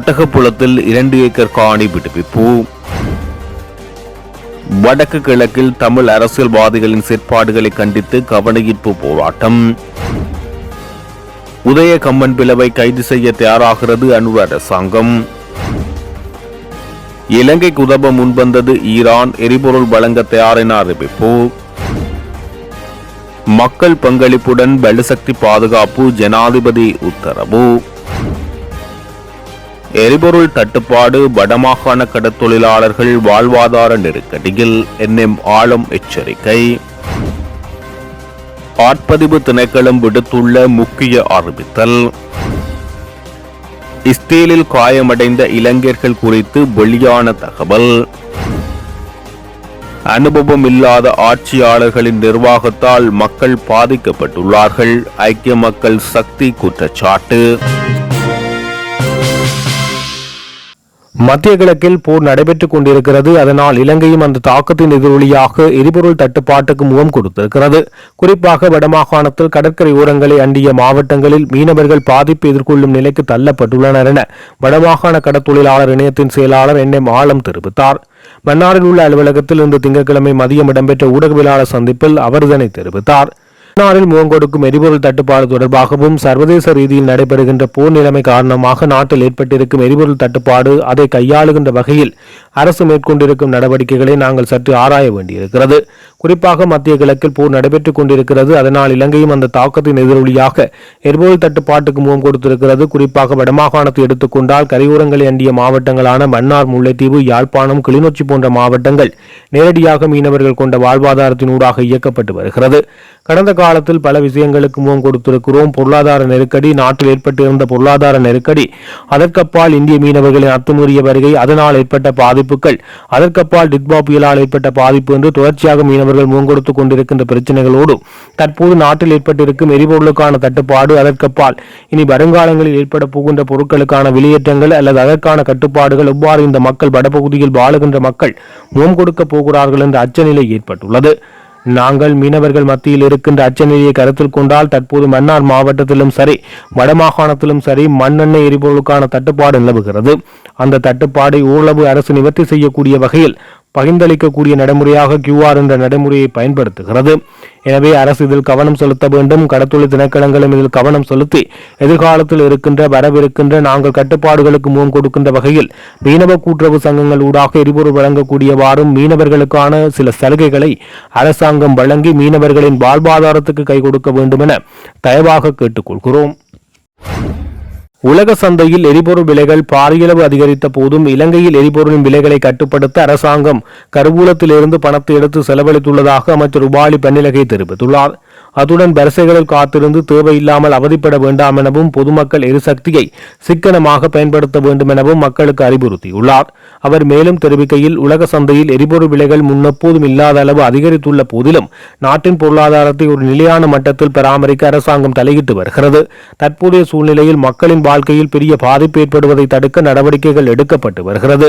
ஒட்டகப்புலத்தில் 2 acre காணி விடுவிப்பு. வடக்கு கிழக்கில் தமிழ் அரசியல்வாதிகளின் செயற்பாடுகளை கண்டித்து கவனஈர்ப்பு போராட்டம். உதய கம்மன் பிளவை கைது செய்ய தயாராகிறது அனுர அரசாங்கம். இலங்கைக்கு உதவ முன்வந்தது ஈரான், எரிபொருள் வழங்க தயார் என அறிவிப்பு. மக்கள் பங்களிப்புடன் பலுசக்தி பாதுகாப்பு, ஜனாதிபதி உத்தரவு. எரிபொருள் தட்டுப்பாடு, வடமாகாண கடற்தொழிலாளர்கள் வாழ்வாதார நெருக்கடியில், என்எம் ஆளும் எச்சரிக்கை. ஆட்பதிவு திணைக்களம் விடுத்துள்ள முக்கிய அறிவித்தல். இஸ்ரேலில் காயமடைந்த இளைஞர்கள் குறித்து வெளியான தகவல். அனுபவம் இல்லாத ஆட்சியாளர்களின் நிர்வாகத்தால் மக்கள் பாதிக்கப்பட்டுள்ளார்கள், ஐக்கிய மக்கள் சக்தி குற்றச்சாட்டு. மத்திய கிழக்கில் போர் நடைபெற்றுக் கொண்டிருக்கிறது. அதனால் இலங்கையும் அந்த தாக்கத்தின் எதிரொலியாக எரிபொருள் தட்டுப்பாட்டுக்கு முகம் கொடுத்திருக்கிறது. குறிப்பாக வடமாகாணத்தில் கடற்கரை ஓரங்களை அண்டிய மாவட்டங்களில் மீனவர்கள் பாதிப்பு எதிர்கொள்ளும் நிலைக்கு தள்ளப்பட்டுள்ளனர் என வடமாகாண கடற்தொழிலாளர் இணையத்தின் செயலாளர் என்எம் ஆலம் தெரிவித்தார். மன்னாரில் உள்ள அலுவலகத்தில் இன்று திங்கட்கிழமை மதியம் இடம்பெற்ற ஊடகவியலாளர் சந்திப்பில் அவர் இதனை தெரிவித்தார். மன்னாரில் முகம் கொடுக்கும் எரிபொருள் தட்டுப்பாடு தொடர்பாகவும் சர்வதேச ரீதியில் நடைபெறுகின்ற போர் நிலைமை காரணமாக நாட்டில் ஏற்பட்டிருக்கும் எரிபொருள் தட்டுப்பாடு, அதை கையாளுகின்ற வகையில் அரசு மேற்கொண்டிருக்கும் நடவடிக்கைகளை நாங்கள் சற்று ஆராய வேண்டியிருக்கிறது. குறிப்பாக மத்திய கிழக்கில் போர் நடைபெற்றுக் கொண்டிருக்கிறது. அதனால் இலங்கையும் அந்த தாக்கத்தின் எதிரொலியாக எரிபொருள் தட்டுப்பாட்டுக்கு முகம் கொடுத்திருக்கிறது. குறிப்பாக வடமாகாணத்தை எடுத்துக்கொண்டால் கரையோரங்களை அண்டிய மாவட்டங்களான மன்னார், முல்லைத்தீவு, யாழ்ப்பாணம், கிளிநொச்சி போன்ற மாவட்டங்கள் நேரடியாக மீனவர்கள் கொண்ட வாழ்வாதாரத்தினூடாக இயக்கப்பட்டு வருகிறது. கடந்த காலத்தில் பல விஷயங்களுக்கு முகம் கொடுத்திருக்கிறோம். பொருளாதார நெருக்கடி, நாட்டில் ஏற்பட்டிருந்த பொருளாதார நெருக்கடி, அதற்கப்பால் இந்திய மீனவர்களின் அத்துமீறிய வருகை, அதனால் ஏற்பட்ட பாதிப்புகள், அதற்கப்பால் டிட்வா புயலால் ஏற்பட்ட பாதிப்பு என்று தொடர்ச்சியாக மீனவர்கள் முகம் கொடுத்துக் கொண்டிருக்கின்ற பிரச்சனைகளோடு தற்போது நாட்டில் ஏற்பட்டிருக்கும் எரிபொருளுக்கான தட்டுப்பாடு, அதற்கப்பால் இனி வருங்காலங்களில் ஏற்பட போகின்ற பொருட்களுக்கான வெளியேற்றங்கள் அல்லது அதற்கான கட்டுப்பாடுகள், எவ்வாறு இந்த மக்கள் வடபகுதியில் வாழுகின்ற மக்கள் முகம் கொடுக்க போகிறார்கள் என்ற அச்சநிலை ஏற்பட்டுள்ளது. நாங்கள் மீனவர்கள் மத்தியில் இருக்கின்ற அச்சநிலையை கருத்தில் கொண்டால் தற்போது மன்னார் மாவட்டத்திலும் சரி, வடமாகாணத்திலும் சரி மண்ணெண்ணெய் எரிபொருளுக்கான தட்டுப்பாடு நிலவுகிறது. அந்த தட்டுப்பாடை ஓரளவு அரசு நிவர்த்தி செய்யக்கூடிய வகையில் பகிர்ந்தளிக்கக்கூடிய நடைமுறையாக QR என்ற நடைமுறையை பயன்படுத்துகிறது. எனவே அரசு இதில் கவனம் செலுத்த வேண்டும். கடற்தொழில் திணைக்களங்களும் இதில் கவனம் செலுத்தி எதிர்காலத்தில் வரவிருக்கின்ற நாங்கள் கட்டுப்பாடுகளுக்கு முகம் கொடுக்கின்ற வகையில் மீனவ கூட்டுறவு சங்கங்கள் ஊடாக எரிபொருள் வழங்கக்கூடியவாறும் மீனவர்களுக்கான சில சலுகைகளை அரசாங்கம் வழங்கி மீனவர்களின் வாழ்வாதாரத்துக்கு கை கொடுக்க வேண்டும் என தயவாக கேட்டுக்கொள்கிறோம். உலக சந்தையில் எரிபொருள் விலைகள் பாரியளவு அதிகரித்த போதும் இலங்கையில் எரிபொருளின் விலைகளை கட்டுப்படுத்த அரசாங்கம் கருவூலத்திலிருந்து பணத்தை எடுத்து செலவழித்துள்ளதாக அமைச்சர் உபாலி பன்னிலகை தெரிவித்துள்ளார். அத்துடன் வரிசைகளில் காத்திருந்து தேவையில்லாமல் அவதிப்பட வேண்டாம் எனவும் பொதுமக்கள் எரிசக்தியை சிக்கனமாக பயன்படுத்த வேண்டும் எனவும் மக்களுக்கு அறிவுறுத்தியுள்ளார். அவர் மேலும் தெரிவிக்கையில், உலக சந்தையில் எரிபொருள் விலைகள் முன்னெப்போதும் இல்லாத அளவு அதிகரித்துள்ள போதிலும் நாட்டின் பொருளாதாரத்தை ஒரு நிலையான மட்டத்தில் பராமரிக்க அரசாங்கம் தலையிட்டு வருகிறது. தற்போதைய சூழ்நிலையில் மக்களின் வாழ்க்கையில் பெரிய பாதிப்பு ஏற்படுவதை தடுக்க நடவடிக்கைகள் எடுக்கப்பட்டு வருகிறது.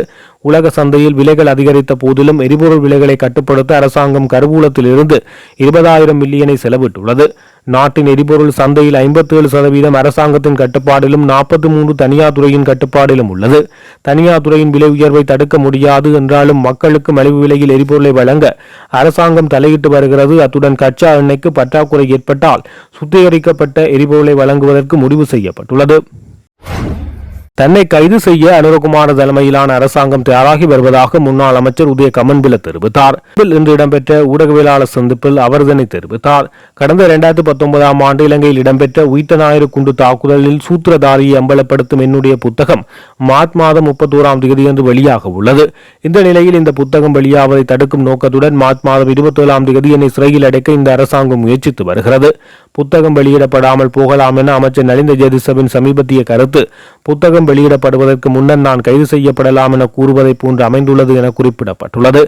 உலக சந்தையில் விலைகள் அதிகரித்த போதிலும் எரிபொருள் விலைகளை கட்டுப்படுத்த அரசாங்கம் கருவூலத்தில் இருந்து 20,000 மில்லியனை செலவிட்டுள்ளது. நாட்டின் எரிபொருள் சந்தையில் 57% அரசாங்கத்தின் கட்டுப்பாடிலும் 43% தனியார் துறையின் கட்டுப்பாடிலும் உள்ளது. தனியார் துறையின் விலை உயர்வை தடுக்க முடியாது என்றாலும் மக்களுக்கு மலிவு விலையில் எரிபொருளை வழங்க அரசாங்கம் தலையிட்டு வருகிறது. அத்துடன் கச்சா எண்ணெய்க்கு பற்றாக்குறை ஏற்பட்டால் சுத்திகரிக்கப்பட்ட எரிபொருளை வழங்குவதற்கு முடிவு செய்யப்பட்டுள்ளது. தன்னை கைது செய்ய அனுரகுமார தலைமையிலான அரசாங்கம் தயாராகி வருவதாக முன்னாள் அமைச்சர் உதய கம்மன்பில தெரிவித்தார். இன்று இடம்பெற்ற ஊடகவியலாளர் சந்திப்பில் அவர் இதனை தெரிவித்தார். கடந்த 2019 ஆண்டு இலங்கையில் இடம்பெற்ற உயிர்த்த ஞாயிறு குண்டு தாக்குதலில் சூத்திரதாரியை அம்பலப்படுத்தும் என்னுடைய புத்தகம் மார்ச் மாதம் 31 என்று வெளியாக உள்ளது. இந்த நிலையில் இந்த புத்தகம் வெளியாவதை தடுக்கும் நோக்கத்துடன் மார்ச் மாதம் 27 என்னை சிறையில் அடைக்க இந்த அரசாங்கம் முயற்சித்து வருகிறது. புத்தகம் வெளியிடப்படாமல் போகலாம் என அமைச்சர் நலிந்த ஜெயதிசவின் சமீபத்திய கருத்து புத்தகம் வெளியிடப்படுவதற்கு முன்னர் நான் கைது செய்யப்படலாம் என கூறுவதை போன்று அமைந்துள்ளது என குறிப்பிடப்பட்டுள்ளது.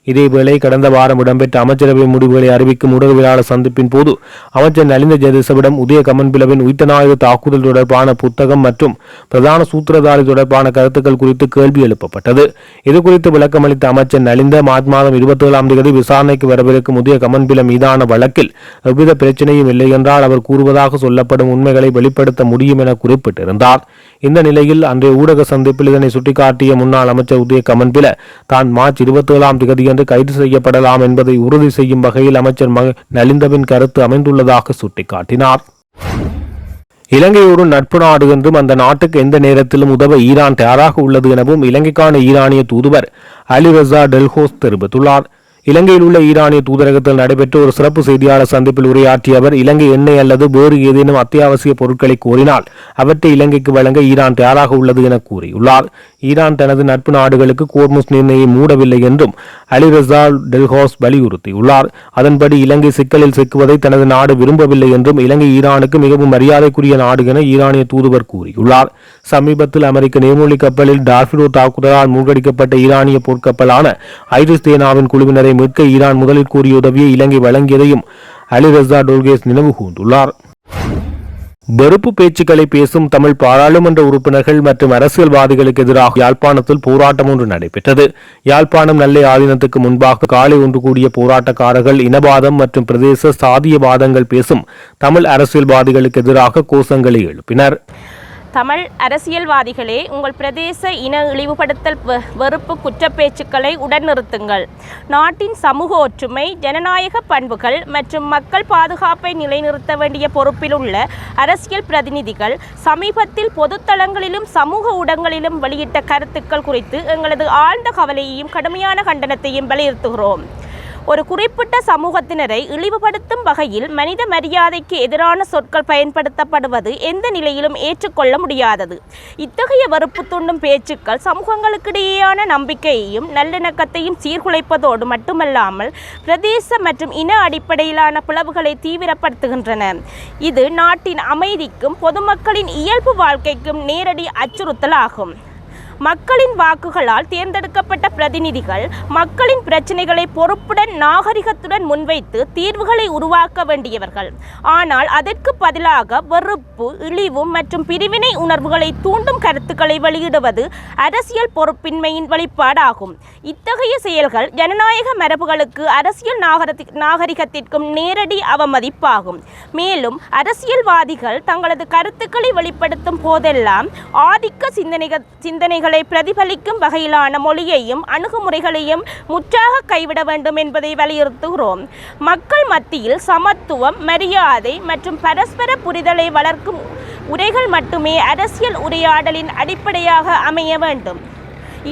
இதேவேளை கடந்த வாரம் இடம்பெற்ற அமைச்சரவை முடிவுகளை அறிவிக்கும் ஊடகவியலாளர் சந்திப்பின் போது அமைச்சர் நலிந்த ஜெயதிசவிடம் உதய கமன்பிலவின் உயிர்த்தநாயக தாக்குதல் தொடர்பான புத்தகம் மற்றும் பிரதான சூத்திரதாரி தொடர்பான கருத்துக்கள் குறித்து கேள்வி எழுப்பப்பட்டது. இதுகுறித்து விளக்கமளித்த அமைச்சர் நலிந்த மார்ச் மாதம் 27ஆம் தேதி விசாரணைக்கு வரவிருக்கும் உதய கமன்பில மீதான வழக்கில் எவ்வித பிரச்சனையும் இல்லை என்றால் அவர் கூறுவதாக சொல்லப்படும் உண்மைகளை வெளிப்படுத்த முடியும் என குறிப்பிட்டிருந்தார். இந்த நிலையில் அன்றைய ஊடக சந்திப்பில் இதனை சுட்டிக்காட்டிய முன்னாள் அமைச்சர் உதய கமன்பில தான் மார்ச் 27ஆம் தேதியன்று கைது செய்யப்படலாம் என்பதை உறுதி செய்யும் வகையில் அமைச்சர் நலிந்தவின் கருத்து அமைந்துள்ளதாக சுட்டிக்காட்டினார். இலங்கை ஒரு நட்பு நாடு என்றும் அந்த நாட்டுக்கு எந்த நேரத்திலும் உதவ ஈரான் தயாராக உள்ளது எனவும் இலங்கைக்கான ஈரானிய தூதுவர் அலி ரஸா டெல்ஹோஸ் தெரிவித்துள்ளார். இலங்கையில் உள்ள ஈரானிய தூதரகத்தில் நடைபெற்ற ஒரு சிறப்பு செய்தியாளர் சந்திப்பில் உரையாற்றிய அவர் இலங்கை எண்ணெய் அல்லது வேறு ஏதேனும் அத்தியாவசிய பொருட்களை கோரினால் அவற்றை இலங்கைக்கு வழங்க ஈரான் தயாராக உள்ளது என கூறியுள்ளார். ஈரான் தனது நட்பு நாடுகளுக்கு கோர்முஸ் நிர்ணயை மூடவில்லை என்றும் அலி ரஸா டெல்ஹோஸ் வலியுறுத்தியுள்ளார். அதன்படி இலங்கை சிக்கலில் சிக்குவதை தனது நாடு விரும்பவில்லை என்றும் இலங்கை ஈரானுக்கு மிகவும் மரியாதைக்குரிய நாடு என ஈரானிய தூதுவர் கூறியுள்ளார். சமீபத்தில் அமெரிக்க நீர்மூழ்கி கப்பலில் டார்பிடோ தாக்குதலால் மூழ்கடிக்கப்பட்ட ஈரானிய போர்க்கப்பலான ஐரிஸ் தேனாவின் குழுவினரை மீட்க ஈரான் முதலில் கூறிய உதவியை இலங்கை வழங்கியதையும் அலி ரஸா டோல்கேஸ் நினைவு கூர்ந்துள்ளார். வெறுப்பு பேச்சுக்களை பேசும் தமிழ் பாராளுமன்ற உறுப்பினர்கள் மற்றும் அரசியல்வாதிகளுக்கு எதிராக யாழ்ப்பாணத்தில் போராட்டம் ஒன்று நடைபெற்றது. யாழ்ப்பாணம் நெல்லை ஆதீனத்துக்கு முன்பாக காலை ஒன்று கூடிய போராட்டக்காரர்கள் இனவாதம் மற்றும் பிரதேச சாதியவாதங்கள் பேசும் தமிழ் அரசியல்வாதிகளுக்கு எதிராக கோஷங்களை எழுப்பினர். தமிழ் அரசியல்வாதிகளே, உங்கள் பிரதேச இன இழிவுபடுத்தல் வெறுப்பு குற்றப்பேச்சுக்களை உடன் நிறுத்துங்கள். நாட்டின் சமூக ஒற்றுமை, ஜனநாயக பண்புகள் மற்றும் மக்கள் பாதுகாப்பை நிலைநிறுத்த வேண்டிய பொறுப்பில் உள்ள அரசியல் பிரதிநிதிகள் சமீபத்தில் பொதுத்தளங்களிலும் சமூக ஊடகங்களிலும் வெளியிட்ட கருத்துக்கள் குறித்து எங்களது ஆழ்ந்த கவலையையும் கடுமையான கண்டனத்தையும் வலியுறுத்துகிறோம். ஒரு குறிப்பிட்ட சமூகத்தினரை இழிவுபடுத்தும் வகையில் மனித மரியாதைக்கு எதிரான சொற்கள் பயன்படுத்தப்படுவது எந்த நிலையிலும் ஏற்றுக்கொள்ள முடியாதது. இத்தகைய வெறுப்பு தூண்டும் பேச்சுக்கள் சமூகங்களுக்கிடையேயான நம்பிக்கையையும் நல்லிணக்கத்தையும் சீர்குலைப்பதோடு மட்டுமல்லாமல் பிரதேச மற்றும் இன அடிப்படையிலான பிளவுகளை தீவிரப்படுத்துகின்றன. இது நாட்டின் அமைதிக்கும் பொதுமக்களின் இயல்பு வாழ்க்கைக்கும் நேரடி அச்சுறுத்தல் ஆகும். மக்களின் வாக்குகளால் தேர்ந்தெடுக்கப்பட்ட பிரதிநிதிகள் மக்களின் பிரச்சனைகளை பொறுப்புடன் நாகரிகத்துடன் முன்வைத்து தீர்வுகளை உருவாக்க வேண்டியவர்கள். ஆனால் அதற்கு பதிலாக வெறுப்பு, இழிவு மற்றும் பிரிவினை உணர்வுகளை தூண்டும் கருத்துக்களை வெளியிடுவது அரசியல் பொறுப்பின்மையின் வெளிப்பாடாகும். இத்தகைய செயல்கள் ஜனநாயக மரபுகளுக்கு அரசியல் நாகரிகத்திற்கும் நேரடி அவமதிப்பாகும். மேலும் அரசியல்வாதிகள் தங்களது கருத்துக்களை வெளிப்படுத்தும் போதெல்லாம் ஆதிக்க சிந்தனைகள் பிரதிபலிக்கும் வகையிலான மொழியையும் அணுகுமுறைகளையும் முற்றாக கைவிட வேண்டும் என்பதை வலியுறுத்துகிறோம். மக்கள் மத்தியில் சமத்துவம், மரியாதை மற்றும் பரஸ்பர புரிதலை வளர்க்கும் உரைகள் மட்டுமே அரசியல் உரையாடலின் அடிப்படையாக அமைய வேண்டும்.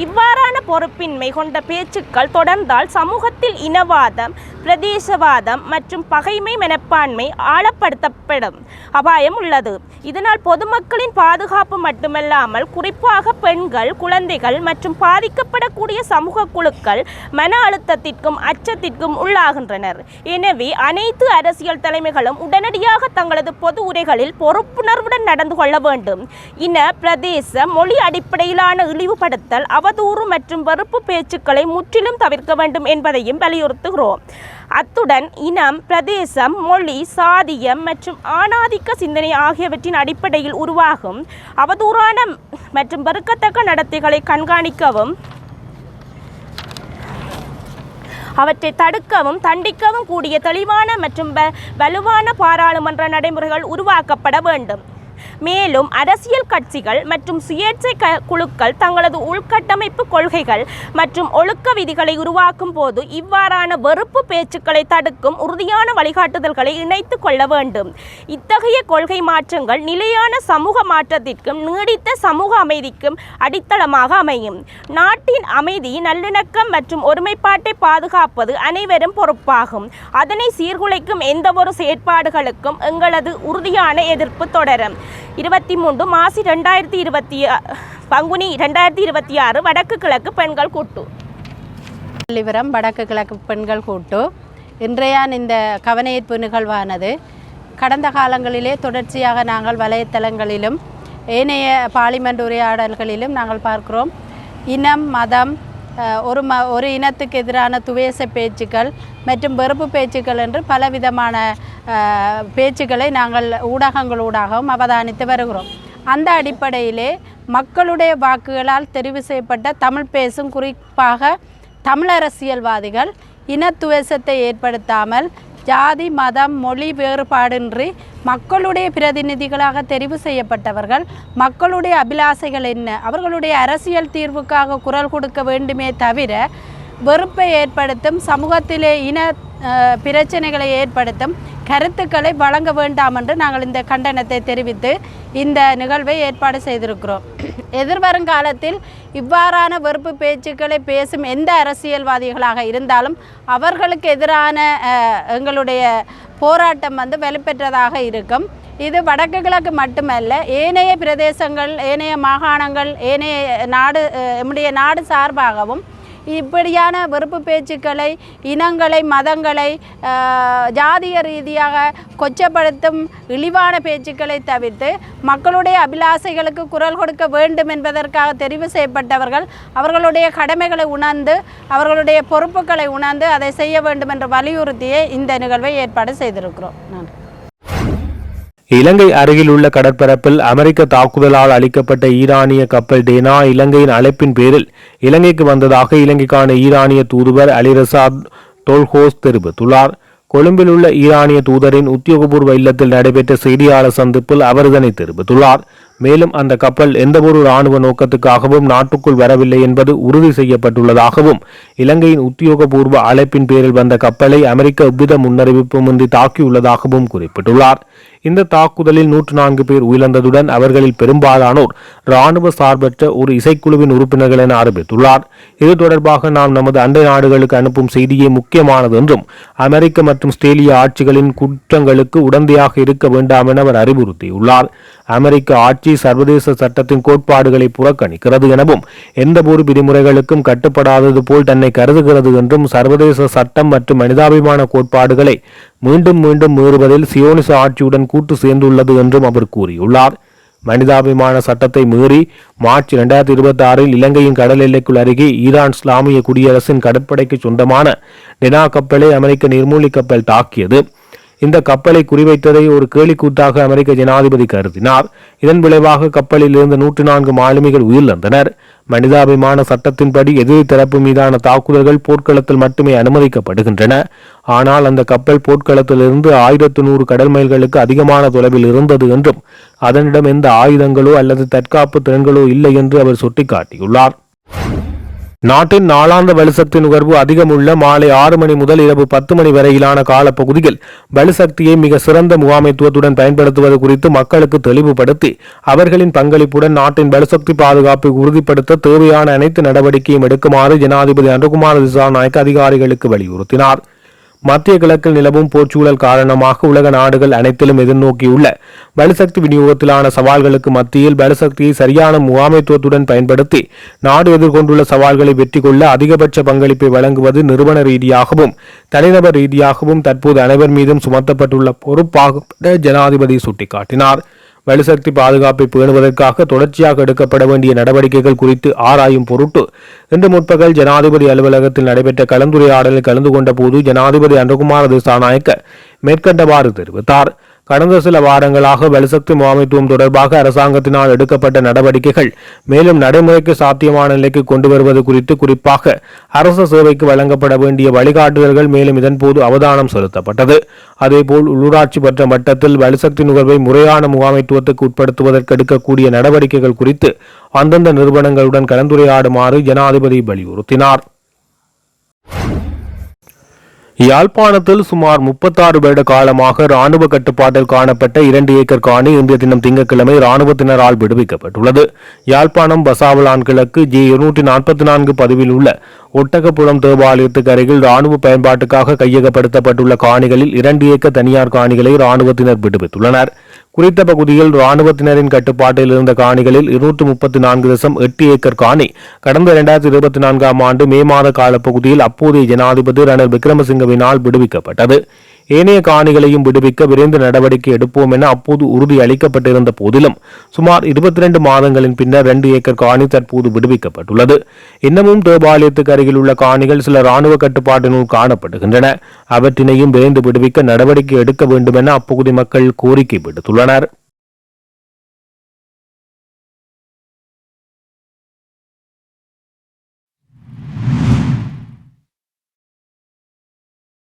இவ்வாறான பொறுப்பின்மை கொண்ட பேச்சுக்கள் தொடர்ந்தால் சமூகத்தில் இனவாதம், பிரதேசவாதம் மற்றும் பகைமை மனப்பான்மை ஆழப்படுத்தப்படும் அபாயம் உள்ளது. இதனால் பொதுமக்களின் பாதுகாப்பு மட்டுமல்லாமல் குறிப்பாக பெண்கள், குழந்தைகள் மற்றும் பாதிக்கப்படக்கூடிய சமூக குழுக்கள் மன அழுத்தத்திற்கும் அச்சத்திற்கும் உள்ளாகின்றனர். எனவே அனைத்து அரசியல் தலைமைகளும் உடனடியாக தங்களது பொது உரைகளில் பொறுப்புணர்வுடன் நடந்து கொள்ள வேண்டும். இன, பிரதேச, மொழி அடிப்படையிலான இழிவுபடுத்தல், அவதூறு மற்றும் வெறுப்பு பேச்சுக்களை முற்றிலும் தவிர்க்க வேண்டும் என்பதையும் வலியுறுத்துகிறோம். அத்துடன் இனம், பிரதேசம், மொழி, சாதியம் மற்றும் ஆணாதிக்க சிந்தனை ஆகியவற்றின் அடிப்படையில் உருவாகும் அவதூறான மற்றும் வெறுக்கத்தக்க நடத்தைகளை கண்காணிக்கவும் அவற்றை தடுக்கவும் தண்டிக்கவும் கூடிய தெளிவான மற்றும் வலுவான பாராளுமன்ற நடைமுறைகள் உருவாக்கப்பட வேண்டும். மேலும் அரசியல் கட்சிகள் மற்றும் சுயேட்சை குழுக்கள் தங்களது உள்கட்டமைப்பு கொள்கைகள் மற்றும் ஒழுக்க விதிகளை உருவாக்கும் போது இவ்வாறான வெறுப்பு பேச்சுக்களை தடுக்கும் உறுதியான வழிகாட்டுதல்களை இணைத்து கொள்ள வேண்டும். இத்தகைய கொள்கை மாற்றங்கள் நிலையான சமூக மாற்றத்திற்கும் நீடித்த சமூக அமைதிக்கும் அடித்தளமாக அமையும். நாட்டின் அமைதி, நல்லிணக்கம் மற்றும் ஒருமைப்பாட்டை பாதுகாப்பது அனைவரும் பொறுப்பாகும். அதனை சீர்குலைக்கும் எந்தவொரு செயற்பாடுகளுக்கும் எங்களது உறுதியான எதிர்ப்பு தொடரும். 23 மாசி 2026 வடக்கு கிழக்கு பெண்கள் கூட்டு. விவரம் வடக்கு கிழக்கு பெண்கள் கூட்டு இன்றைய இந்த கவனஈர்ப்பு நிகழ்வானது கடந்த காலங்களிலே தொடர்ச்சியாக நாங்கள் வலைத்தளங்களிலும் ஏனைய பார்லிமெண்ட் உரையாடல்களிலும் நாங்கள் பார்க்கிறோம். இனம், மதம், ஒரு இனத்துக்கு எதிரான துவேச பேச்சுக்கள் மற்றும் வெறுப்பு பேச்சுக்கள் என்று பலவிதமான பேச்சுக்களை நாங்கள் ஊடகங்களூடாகவும் அவதானித்து வருகிறோம். அந்த அடிப்படையிலே மக்களுடைய வாக்குகளால் தெரிவு செய்யப்பட்ட தமிழ் பேசும் குறிப்பாக தமிழ் அரசியல்வாதிகள் இனத்துவேசத்தை ஏற்படுத்தாமல் ஜாதி மதம் மொழி வேறுபாடின்றி மக்களுடைய பிரதிநிதிகளாக தெரிவு செய்யப்பட்டவர்கள் மக்களுடைய அபிலாசைகள் என்ன, அவர்களுடைய அரசியல் தீர்வுக்காக குரல் கொடுக்க வேண்டுமே தவிர வெறுப்பை ஏற்படுத்தும் சமூகத்திலே இன பிரச்சனைகளை ஏற்படுத்தும் கருத்துக்களை வழங்க வேண்டாம் என்று நாங்கள் இந்த கண்டனத்தை தெரிவித்து இந்த நிகழ்வை ஏற்பாடு செய்திருக்கிறோம். எதிர்வருங்காலத்தில் இவ்வாறான வெறுப்பு பேச்சுக்களை பேசும் எந்த அரசியல்வாதிகளாக இருந்தாலும் அவர்களுக்கு எதிரான எங்களுடைய போராட்டம் வலுப்பெற்றதாக இருக்கும். இது வடக்கு கிழக்கு மட்டுமல்ல, ஏனைய பிரதேசங்கள், ஏனைய மாகாணங்கள், ஏனைய நம்முடைய நாடு சார்பாகவும் இப்படியான வெறுப்பு பேச்சுக்களை, இனங்களை, மதங்களை ஜாதிய ரீதியாக கொச்சப்படுத்தும் இழிவான பேச்சுக்களை தவிர்த்து மக்களுடைய அபிலாசைகளுக்கு குரல் கொடுக்க வேண்டும் என்பதற்காக தெரிவு செய்யப்பட்டவர்கள் அவர்களுடைய கடமைகளை உணர்ந்து அவர்களுடைய பொறுப்புகளை உணர்ந்து அதை செய்ய வேண்டும் என்று வலியுறுத்தியே இந்த நிகழ்வை ஏற்பாடு செய்திருக்கிறோம். நன்றி. இலங்கை அருகில் உள்ள கடற்பரப்பில் அமெரிக்க தாக்குதலால் அளிக்கப்பட்ட ஈரானிய கப்பல் டேனா இலங்கையின் அழைப்பின் பேரில் இலங்கைக்கு வந்ததாக இலங்கைக்கான ஈரானிய தூதுவர் அலிரசாத் தோல்ஹோஸ் தெரிவித்துள்ளார். கொழும்பில் உள்ள ஈரானிய தூதரின் உத்தியோகபூர்வ இல்லத்தில் நடைபெற்ற செய்தியாளர் சந்திப்பில் அவர் இதனை தெரிவித்துள்ளார். மேலும் அந்த கப்பல் எந்தவொரு இராணுவ நோக்கத்துக்காகவும் நாட்டுக்குள் வரவில்லை என்பது உறுதி செய்யப்பட்டுள்ளதாகவும் இலங்கையின் உத்தியோகபூர்வ அழைப்பின் பேரில் வந்த கப்பலை அமெரிக்க எவ்வித முன்னறிவிப்புமின்றி தாக்கியுள்ளதாகவும் குறிப்பிட்டுள்ளார். இந்த தாக்குதலில் 104 பேர் உயிரிழந்ததுடன் அவர்களில் பெரும்பாலானோர் இராணுவ சார்பற்ற ஒரு இசைக்குழுவின் உறுப்பினர்கள் என அறிவித்துள்ளார். இது தொடர்பாக நாம் நமது அண்டை நாடுகளுக்கு அனுப்பும் செய்தியே முக்கியமானது என்றும் அமெரிக்க மற்றும் ஆஸ்திரேலிய ஆட்சிகளின் குற்றங்களுக்கு உடந்தையாக இருக்க வேண்டாம் என அவர் அறிவுறுத்தியுள்ளார். அமெரிக்க ஆட்சி சர்வதேச சட்டத்தின் கோட்பாடுகளை புறக்கணிக்கிறது எனவும் எந்தவொரு விதிமுறைகளுக்கும் கட்டுப்படாதது போல் தன்னை கருதுகிறது என்றும் சர்வதேச சட்டம் மற்றும் மனிதாபிமான கோட்பாடுகளை மீண்டும் மீண்டும் மீறுவதில் சியோனிச ஆட்சியுடன் கூட்டு சேர்ந்துள்ளது என்றும் அவர் கூறியுள்ளார். மனிதாபிமான சட்டத்தை மீறி மார்ச் 2026 இலங்கையின் கடல் எல்லைக்குள் அருகே ஈரான் இஸ்லாமிய குடியரசின் கடற்படைக்கு சொந்தமான டெனா கப்பலை அமெரிக்க நீர்மூழ்கி கப்பல் தாக்கியது. இந்த கப்பலை குறிவைத்ததை ஒரு கேலிக்கூத்தாக அமெரிக்க ஜனாதிபதி கருதினார். இதன் விளைவாக கப்பலில் இருந்து 104 மாலுமிகள் உயிரிழந்தனர். மனிதாபிமான சட்டத்தின்படி எதிரி தரப்பு மீதான தாக்குதல்கள் போர்க்களத்தில் மட்டுமே அனுமதிக்கப்படுகின்றன. ஆனால் அந்த கப்பல் போர்க்களத்திலிருந்து 1100 கடல் மைல்களுக்கு அதிகமான தொலைவில் இருந்தது என்றும் அதனிடம் எந்த ஆயுதங்களோ அல்லது தற்காப்பு திறன்களோ இல்லை என்று அவர் சுட்டிக்காட்டியுள்ளார். நாட்டின் நாளாந்த வலுசக்தி நுகர்வு அதிகமுள்ள மாலை 6 மணி முதல் இரவு 10 மணி வரையிலான காலப்பகுதியில் வலுசக்தியை மிக சிறந்த முகாமைத்துவத்துடன் பயன்படுத்துவது குறித்து மக்களுக்கு தெளிவுபடுத்தி அவர்களின் பங்களிப்புடன் நாட்டின் வலுசக்தி பாதுகாப்பை உறுதிப்படுத்த தேவையான அனைத்து நடவடிக்கையும் எடுக்குமாறு ஜனாதிபதி அனுகுமார திசாநாயக்க அதிகாரிகளுக்கு வலியுறுத்தினார். மத்திய கிழக்கில் நிலவும் போர்ச்சூழல் காரணமாக உலக நாடுகள் அனைத்திலும் எதிர்நோக்கியுள்ள வலுசக்தி விநியோகத்திலான சவால்களுக்கு மத்தியில் வலுசக்தியை சரியான முகாமைத்துவத்துடன் பயன்படுத்தி நாடு எதிர்கொண்டுள்ள சவால்களை வெற்றி கொள்ள அதிகபட்ச பங்களிப்பை வழங்குவது நிறுவன ரீதியாகவும் தனிநபர் ரீதியாகவும் தற்போது அனைவர் மீதும் சுமத்தப்பட்டுள்ள பொறுப்பாக ஜனாதிபதி சுட்டிக்காட்டினார். வலுசக்தி பாதுகாப்பை பேணுவதற்காக தொடர்ச்சியாக எடுக்கப்பட வேண்டிய நடவடிக்கைகள் குறித்து ஆராயும் பொருட்டு இன்று முற்பகல் ஜனாதிபதி அலுவலகத்தில் நடைபெற்ற கலந்துரையாடலில் கலந்து கொண்ட போது ஜனாதிபதி அனுகுமார திசாநாயக்க மேற்கண்டவாறு தெரிவித்தார். கடந்த சில வாரங்களாக வலுசக்தி முகாமைத்துவம் தொடர்பாக அரசாங்கத்தினால் எடுக்கப்பட்ட நடவடிக்கைகள் மேலும் நடைமுறைக்கு சாத்தியமான நிலைக்கு கொண்டு வருவது குறித்து குறிப்பாக அரசு சேவைக்கு வழங்கப்பட வேண்டிய வழிகாட்டுதல்கள் மேலும் இதன்போது அவதானம் செலுத்தப்பட்டது. அதேபோல் உள்ளூராட்சி மன்ற மட்டத்தில் வலுசக்தி நுகர்வை முறையான முகாமைத்துவத்துக்கு உட்படுத்துவதற்கு எடுக்கக்கூடிய நடவடிக்கைகள் குறித்து அந்தந்த நிறுவனங்களுடன் கலந்துரையாடுமாறு ஜனாதிபதி வலியுறுத்தினார். யாழ்ப்பாணத்தில் சுமார் 36 வருட காலமாக இராணுவ கட்டுப்பாட்டில் காணப்பட்ட 2 ஏக்கர் காணி இன்றைய தினம் திங்கட்கிழமை இராணுவத்தினரால் விடுவிக்கப்பட்டுள்ளது. யாழ்ப்பாணம் பசாவலான் கிழக்கு J244 பதிவில் உள்ள ஒட்டகப்புலம் தேவாலயத்துக்கு அருகில் இராணுவ பயன்பாட்டுக்காக கையகப்படுத்தப்பட்டுள்ள காணிகளில் 2 ஏக்கர் தனியார் காணிகளை இராணுவத்தினர் விடுவித்துள்ளனர். குறித்த பகுதியில் இராணுவத்தினரின் கட்டுப்பாட்டில் இருந்த காணிகளில் 234.8 ஏக்கர் காணி கடந்த 2024 ஆண்டு மே மாத காலப்பகுதியில் அப்போதைய ஜனாதிபதி ரணில் விக்ரமசிங்கவினால் விடுவிக்கப்பட்டது. ஏனைய காணிகளையும் விடுவிக்க விரைந்து நடவடிக்கை எடுப்போம் என அப்போது உறுதி அளிக்கப்பட்டிருந்த போதிலும் சுமார் 22 மாதங்களின் பின்னர் 2 ஏக்கர் காணி தற்போது விடுவிக்கப்பட்டுள்ளது. இன்னமும் தேவாலயத்துக்கு அருகில் உள்ள காணிகள் சில ராணுவ கட்டுப்பாட்டினுள் காணப்படுகின்றன. அவற்றினையும் விரைந்து விடுவிக்க நடவடிக்கை எடுக்க வேண்டும் என அப்பகுதி மக்கள் கோரிக்கை விடுத்துள்ளனர்.